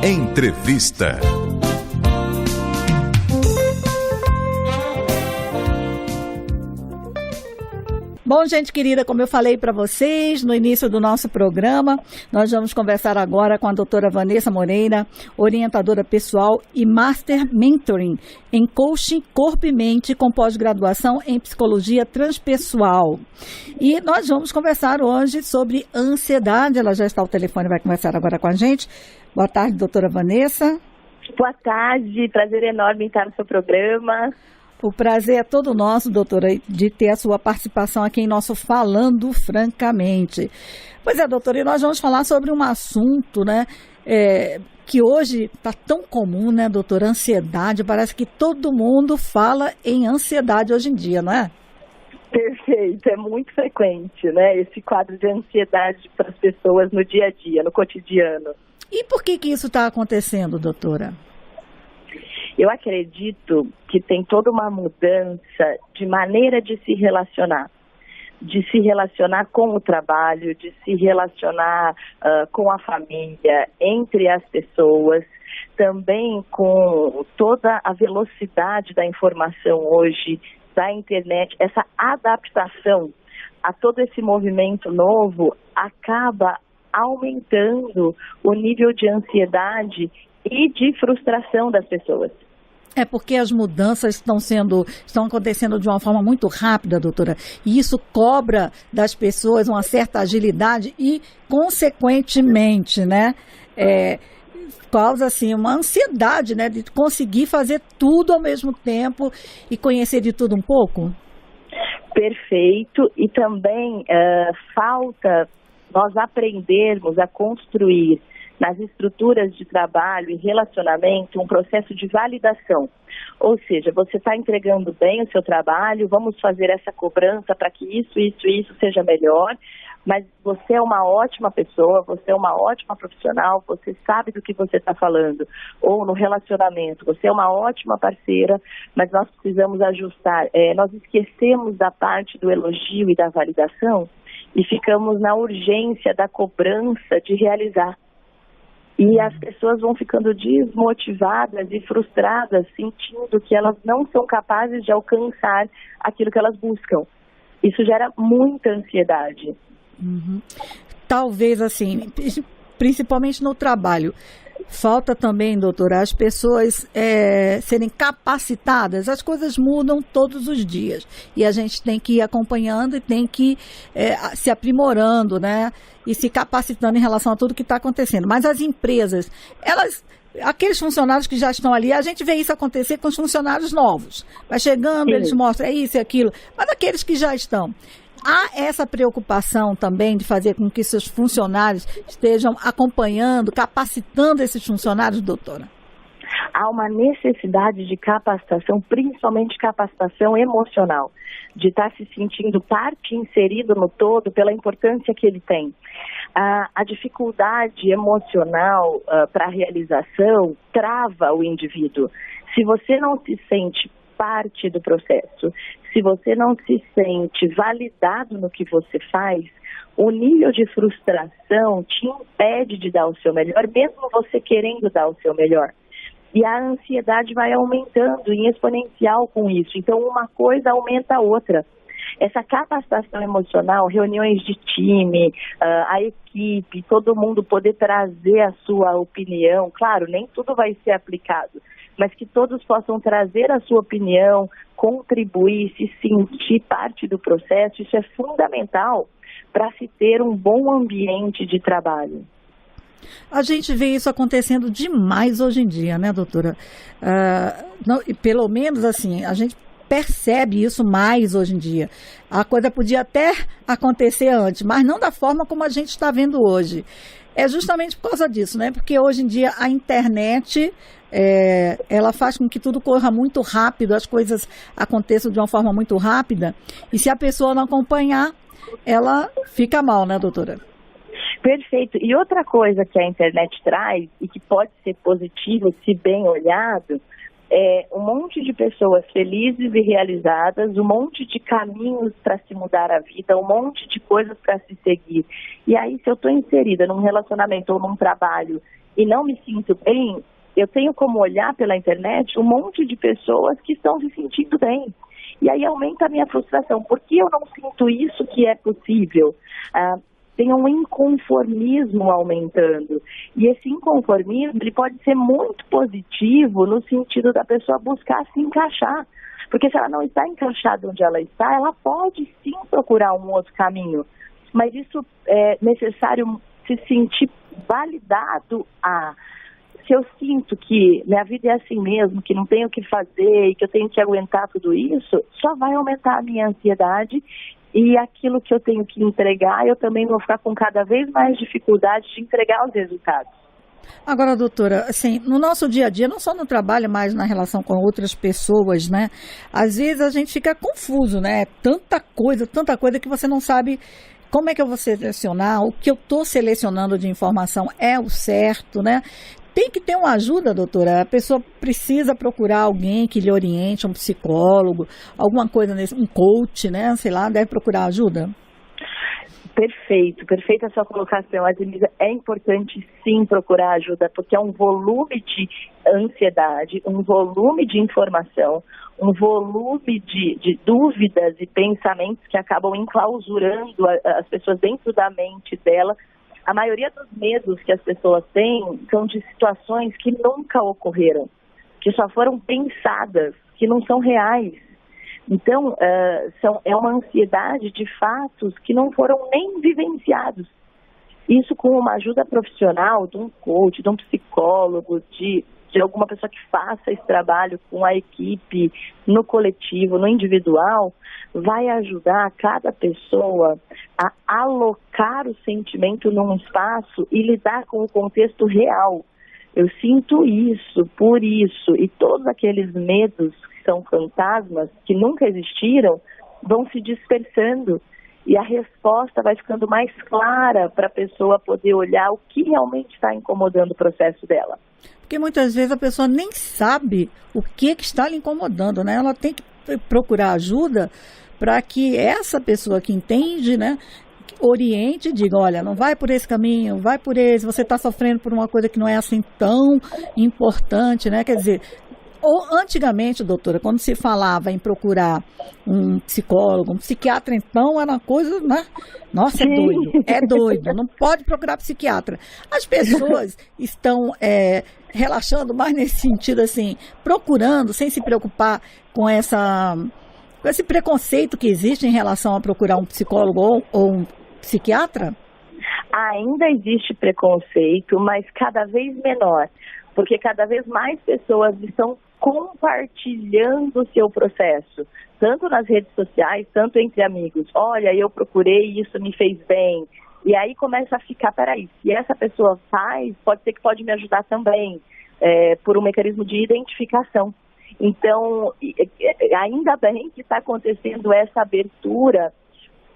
Entrevista. Bom, gente querida, como eu falei para vocês no início do nosso programa, nós vamos conversar agora com a doutora Vanessa Moreira, orientadora pessoal e Master Mentoring em Coaching Corpo e Mente com pós-graduação em Psicologia Transpessoal. E nós vamos conversar hoje sobre ansiedade. Ela já está ao telefone e vai conversar agora com a gente. Boa tarde, doutora Vanessa. Boa tarde, prazer enorme em estar no seu programa. O prazer é todo nosso, doutora, de ter a sua participação aqui em nosso Falando Francamente. Pois é, doutora, e nós vamos falar sobre um assunto, né, que hoje está tão comum, né, doutora? Ansiedade, parece que todo mundo fala em ansiedade hoje em dia, não é? Perfeito, é muito frequente, né, esse quadro de ansiedade para as pessoas no dia a dia, no cotidiano. E por que isso está acontecendo, doutora? Eu acredito que tem toda uma mudança de maneira de se relacionar com o trabalho, de se relacionar com a família, entre as pessoas, também com toda a velocidade da informação hoje, da internet, essa adaptação a todo esse movimento novo acaba aumentando o nível de ansiedade e de frustração das pessoas. É porque as mudanças estão acontecendo de uma forma muito rápida, doutora, e isso cobra das pessoas uma certa agilidade e, consequentemente, né, causa assim uma ansiedade, né, de conseguir fazer tudo ao mesmo tempo e conhecer de tudo um pouco. Perfeito, e também falta nós aprendermos a construir nas estruturas de trabalho e relacionamento, um processo de validação. Ou seja, você está entregando bem o seu trabalho, vamos fazer essa cobrança para que isso seja melhor, mas você é uma ótima pessoa, você é uma ótima profissional, você sabe do que você está falando. Ou no relacionamento, você é uma ótima parceira, mas nós precisamos ajustar. Nós esquecemos da parte do elogio e da validação e ficamos na urgência da cobrança de realizar. E as pessoas vão ficando desmotivadas e frustradas, sentindo que elas não são capazes de alcançar aquilo que elas buscam. Isso gera muita ansiedade. Uhum. Talvez, assim, principalmente no trabalho, falta também, doutora, as pessoas serem capacitadas. As coisas mudam todos os dias e a gente tem que ir acompanhando e tem que se aprimorando, né? E se capacitando em relação a tudo que está acontecendo. Mas as empresas, aqueles funcionários que já estão ali, a gente vê isso acontecer com os funcionários novos. Vai chegando, eles mostram isso e aquilo. Mas aqueles que já estão, há essa preocupação também de fazer com que seus funcionários estejam acompanhando, capacitando esses funcionários, doutora? Há uma necessidade de capacitação, principalmente capacitação emocional, de estar se sentindo parte, inserido no todo pela importância que ele tem. A dificuldade emocional para a realização trava o indivíduo. Se você não se sente parte do processo, se você não se sente validado no que você faz, o nível de frustração te impede de dar o seu melhor, mesmo você querendo dar o seu melhor. E a ansiedade vai aumentando em exponencial com isso. Então, uma coisa aumenta a outra. Essa capacitação emocional, reuniões de time, a equipe, todo mundo poder trazer a sua opinião. Claro, nem tudo vai ser aplicado, mas que todos possam trazer a sua opinião, contribuir, se sentir parte do processo. Isso é fundamental para se ter um bom ambiente de trabalho. A gente vê isso acontecendo demais hoje em dia, né, doutora? Pelo menos assim, a gente percebe isso mais hoje em dia. A coisa podia até acontecer antes, mas não da forma como a gente está vendo hoje. É justamente por causa disso, né? Porque hoje em dia a internet, ela faz com que tudo corra muito rápido, as coisas aconteçam de uma forma muito rápida, e se a pessoa não acompanhar, ela fica mal, né, doutora? Perfeito. E outra coisa que a internet traz, e que pode ser positivo se bem olhado, um monte de pessoas felizes e realizadas, um monte de caminhos para se mudar a vida, um monte de coisas para se seguir. E aí, se eu estou inserida num relacionamento ou num trabalho e não me sinto bem, eu tenho como olhar pela internet um monte de pessoas que estão se sentindo bem. E aí aumenta a minha frustração. Por que eu não sinto isso que é possível? Tem um inconformismo aumentando. E esse inconformismo ele pode ser muito positivo no sentido da pessoa buscar se encaixar. Porque se ela não está encaixada onde ela está, ela pode sim procurar um outro caminho. Mas isso é necessário se sentir validado se eu sinto que minha vida é assim mesmo, que não tenho o que fazer e que eu tenho que aguentar tudo isso, só vai aumentar a minha ansiedade e aquilo que eu tenho que entregar, eu também vou ficar com cada vez mais dificuldade de entregar os resultados. Agora, doutora, assim, no nosso dia a dia, não só no trabalho, mas na relação com outras pessoas, né? Às vezes a gente fica confuso, né? Tanta coisa que você não sabe como é que eu vou selecionar, o que eu estou selecionando de informação é o certo, né? Tem que ter uma ajuda, doutora. A pessoa precisa procurar alguém que lhe oriente, um psicólogo, alguma coisa um coach, né? Sei lá, deve procurar ajuda. Perfeita a sua colocação, Ademisa. É importante sim procurar ajuda, porque é um volume de ansiedade, um volume de informação, um volume de dúvidas e pensamentos que acabam enclausurando as pessoas dentro da mente dela. A maioria dos medos que as pessoas têm são de situações que nunca ocorreram, que só foram pensadas, que não são reais. Então, é uma ansiedade de fatos que não foram nem vivenciados. Isso com uma ajuda profissional, de um coach, de um psicólogo, de alguma pessoa que faça esse trabalho com a equipe, no coletivo, no individual, vai ajudar cada pessoa a alocar o sentimento num espaço e lidar com o contexto real. Eu sinto isso, por isso, e todos aqueles medos que são fantasmas, que nunca existiram, vão se dispersando e a resposta vai ficando mais clara para a pessoa poder olhar o que realmente está incomodando o processo dela. Porque muitas vezes a pessoa nem sabe o que está lhe incomodando, né? Ela tem que procurar ajuda para que essa pessoa que entende, né, oriente e diga, olha, não vai por esse caminho, vai por esse, você está sofrendo por uma coisa que não é assim tão importante, né? Quer dizer, antigamente, doutora, quando se falava em procurar um psicólogo, um psiquiatra, então era uma coisa, né? Nossa, é doido, não pode procurar psiquiatra. As pessoas estão relaxando mais nesse sentido, assim, procurando, sem se preocupar com esse preconceito que existe em relação a procurar um psicólogo ou um psiquiatra? Ainda existe preconceito, mas cada vez menor, porque cada vez mais pessoas estão compartilhando o seu processo, tanto nas redes sociais, tanto entre amigos. Olha, eu procurei, isso me fez bem. E aí começa a ficar, peraí, se essa pessoa faz, pode ser que pode me ajudar também, por um mecanismo de identificação. Então, ainda bem que está acontecendo essa abertura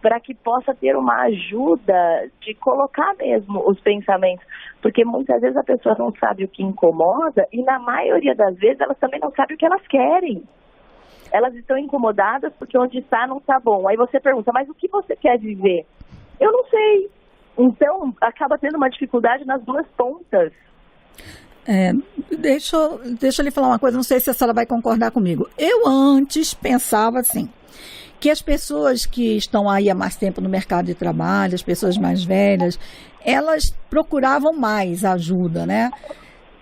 para que possa ter uma ajuda de colocar mesmo os pensamentos, porque muitas vezes a pessoa não sabe o que incomoda e na maioria das vezes elas também não sabem o que elas querem. Elas estão incomodadas porque onde está não está bom. Aí você pergunta, mas o que você quer viver? Eu não sei. Então, acaba tendo uma dificuldade nas duas pontas. Deixa eu lhe falar uma coisa, não sei se a senhora vai concordar comigo. Eu antes pensava assim, que as pessoas que estão aí há mais tempo no mercado de trabalho, as pessoas mais velhas, elas procuravam mais ajuda, né?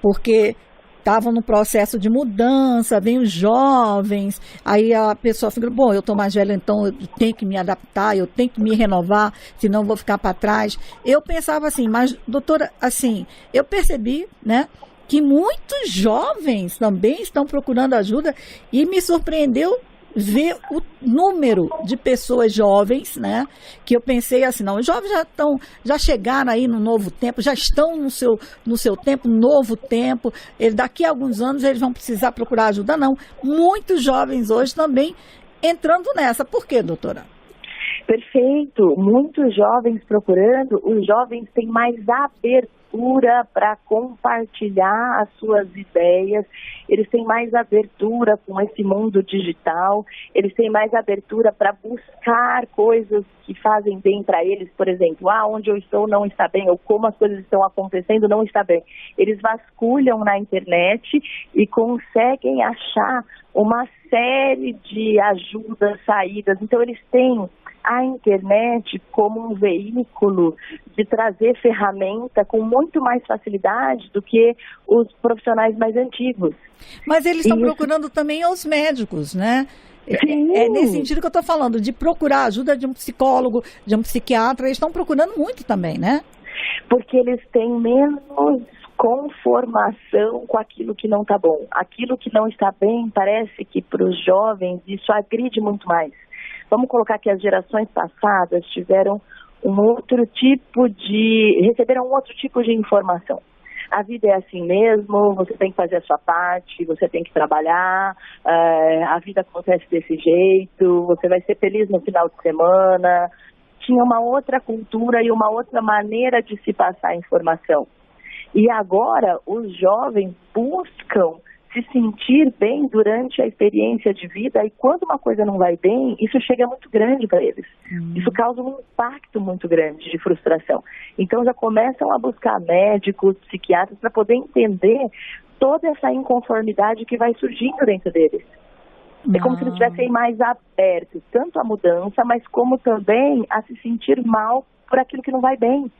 Porque estavam no processo de mudança, vem os jovens, aí a pessoa fica, bom, eu estou mais velha, então eu tenho que me adaptar, eu tenho que me renovar, senão eu vou ficar para trás. Eu pensava assim, mas doutora, assim, eu percebi, né, que muitos jovens também estão procurando ajuda e me surpreendeu ver o número de pessoas jovens, né, que eu pensei assim, não, os jovens já chegaram aí no novo tempo, já estão no seu tempo, novo tempo, daqui a alguns anos eles vão precisar procurar ajuda, não. Muitos jovens hoje também entrando nessa. Por quê, doutora? Perfeito. Muitos jovens procurando, os jovens têm mais abertura para compartilhar as suas ideias, eles têm mais abertura com esse mundo digital, eles têm mais abertura para buscar coisas que fazem bem para eles, por exemplo, onde eu estou não está bem, ou como as coisas estão acontecendo não está bem. Eles vasculham na internet e conseguem achar uma série de ajudas, saídas. Então eles têm a internet como um veículo de trazer ferramenta com muito mais facilidade do que os profissionais mais antigos. Mas eles estão procurando também os médicos, né? Sim. É nesse sentido que eu estou falando, de procurar a ajuda de um psicólogo, de um psiquiatra. Eles estão procurando muito também, né? Porque eles têm menos conformação com aquilo que não está bom. Aquilo que não está bem, parece que para os jovens isso agride muito mais. Vamos colocar que as gerações passadas tiveram receberam um outro tipo de informação. A vida é assim mesmo, você tem que fazer a sua parte, você tem que trabalhar, a vida acontece desse jeito, você vai ser feliz no final de semana. Tinha uma outra cultura e uma outra maneira de se passar a informação. E agora os jovens buscam se sentir bem durante a experiência de vida, e quando uma coisa não vai bem, isso chega muito grande para eles. Isso causa um impacto muito grande de frustração. Então já começam a buscar médicos, psiquiatras, para poder entender toda essa inconformidade que vai surgindo dentro deles. É como se eles estivessem mais abertos, tanto à mudança, mas como também a se sentir mal por aquilo que não vai bem.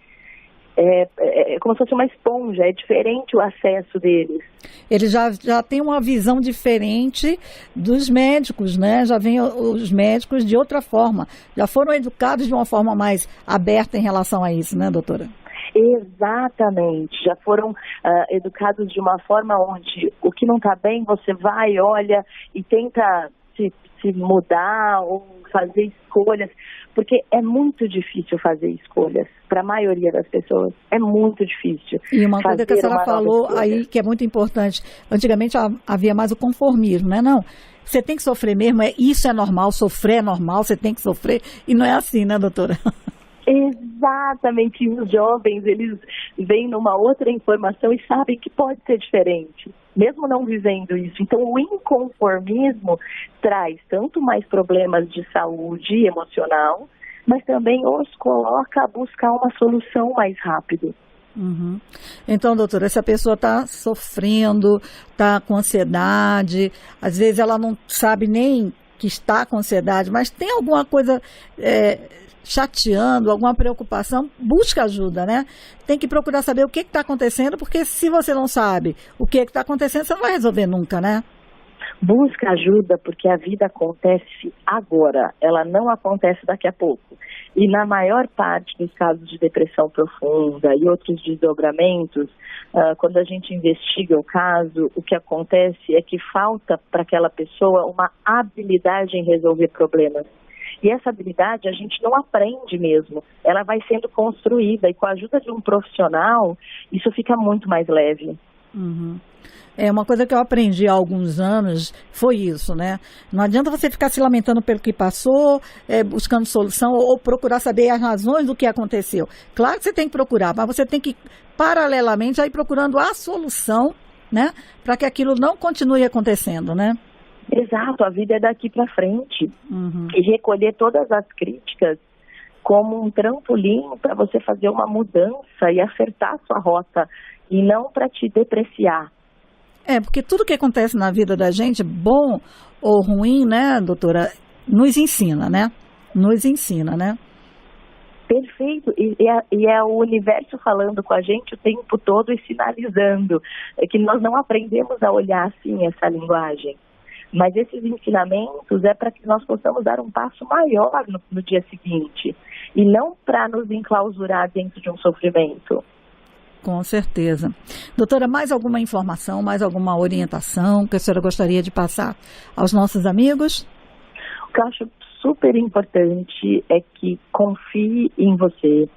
É como se fosse uma esponja, é diferente o acesso deles. Eles já têm uma visão diferente dos médicos, né? Já vêm os médicos de outra forma. Já foram educados de uma forma mais aberta em relação a isso, né, doutora? Exatamente. Já foram educados de uma forma onde o que não está bem, você vai, olha e tenta se mudar ou fazer escolhas, porque é muito difícil fazer escolhas para a maioria das pessoas, é muito difícil. E uma coisa que a senhora falou aí que é muito importante, antigamente havia mais o conformismo, né? Não, você tem que sofrer mesmo, isso é normal, sofrer é normal, você tem que sofrer, e não é assim, né, doutora? Exatamente, os jovens, eles vêm numa outra informação e sabem que pode ser diferente, mesmo não vivendo isso. Então o inconformismo traz tanto mais problemas de saúde emocional, mas também os coloca a buscar uma solução mais rápido. Uhum. Então, doutora, se a pessoa está sofrendo, está com ansiedade, às vezes ela não sabe nem que está com ansiedade, mas tem alguma coisa chateando, alguma preocupação, busca ajuda, né? Tem que procurar saber o que está acontecendo, porque se você não sabe o que está acontecendo, você não vai resolver nunca, né? Busca ajuda, porque a vida acontece agora, ela não acontece daqui a pouco. E na maior parte dos casos de depressão profunda e outros desdobramentos, quando a gente investiga o caso, o que acontece é que falta para aquela pessoa uma habilidade em resolver problemas. E essa habilidade a gente não aprende mesmo, ela vai sendo construída, e com a ajuda de um profissional, isso fica muito mais leve. Uhum. Uma coisa que eu aprendi há alguns anos foi isso, né? Não adianta você ficar se lamentando pelo que passou, buscando solução ou procurar saber as razões do que aconteceu. Claro que você tem que procurar, mas você tem que, paralelamente, ir procurando a solução, né? Para que aquilo não continue acontecendo, né? Exato, a vida é daqui para frente. Uhum. E recolher todas as críticas como um trampolim para você fazer uma mudança e acertar a sua rota, e não para te depreciar. Porque tudo que acontece na vida da gente, bom ou ruim, né, doutora, nos ensina, né? Nos ensina, né? Perfeito, e é o universo falando com a gente o tempo todo e sinalizando que nós não aprendemos a olhar assim essa linguagem. Mas esses ensinamentos é para que nós possamos dar um passo maior no dia seguinte, e não para nos enclausurar dentro de um sofrimento. Com certeza. Doutora, mais alguma informação, mais alguma orientação que a senhora gostaria de passar aos nossos amigos? O que eu acho super importante é que confie em você,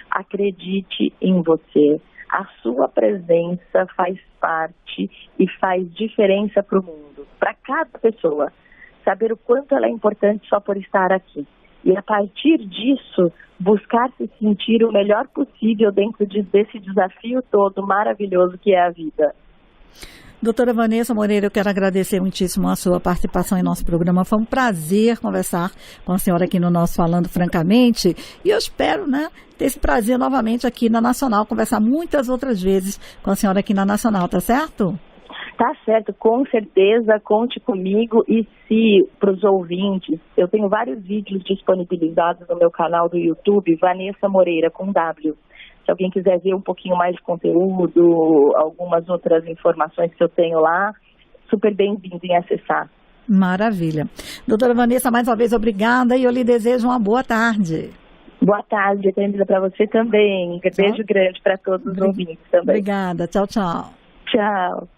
acredite em você. A sua presença faz parte e faz diferença para o mundo, para cada pessoa. Saber o quanto ela é importante só por estar aqui. e a partir disso buscar se sentir o melhor possível dentro desse desafio todo maravilhoso que é a vida. Doutora Vanessa Moreira, eu quero agradecer muitíssimo a sua participação em nosso programa. Foi um prazer conversar com a senhora aqui no nosso Falando Francamente. E eu espero, ter esse prazer novamente aqui na Nacional, conversar muitas outras vezes com a senhora aqui na Nacional, tá certo? Tá certo, com certeza, conte comigo. E se, para os ouvintes, eu tenho vários vídeos disponibilizados no meu canal do YouTube, Vanessa Moreira, com W. Se alguém quiser ver um pouquinho mais de conteúdo, algumas outras informações que eu tenho lá, super bem-vindo em acessar. Maravilha. Doutora Vanessa, mais uma vez, obrigada e eu lhe desejo uma boa tarde. Boa tarde, Camila, para você também. Beijo grande para todos os ouvintes também. Obrigada. Tchau, tchau. Tchau.